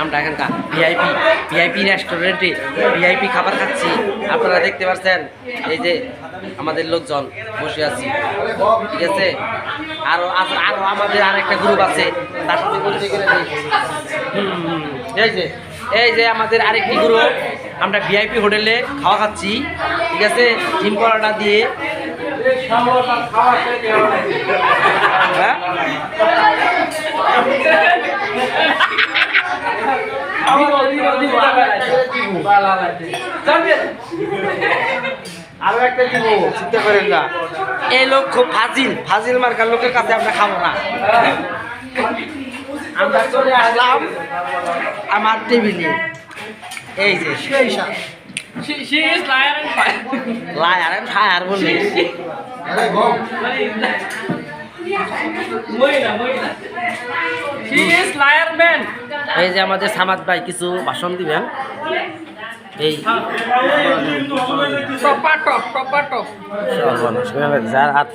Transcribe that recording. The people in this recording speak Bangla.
আমরা এখানকার ভিআইপি রেস্টুরেন্টে ভিআইপি খাবার খাচ্ছি। আপনারা দেখতে পাচ্ছেন এই যে আমাদের লোকজন বসে আছি, ঠিক আছে। আরো আমাদের আরেকটা গ্রুপ আছে, তার সাথে পরিচয় করে দিই। এই যে আমাদের আরেকটি গ্রুপ, আমরা ভিআইপি হোটেলে খাওয়া খাচ্ছি, ঠিক আছে। ডিম পরোটা দিয়ে আরো একটা দিব, চিন্তা করেন না। এই লোক খুব ফাজিল মার্কার লোকের কাছে আমরা খাবো না। আমরা চলে আসলাম আমার টেবিলে। এই যে লায়ার এন্ড ফায়ার বললি। এই যে আমাদের সামাদ ভাই কিছু ভাষণ দিবেন। এই যার হাত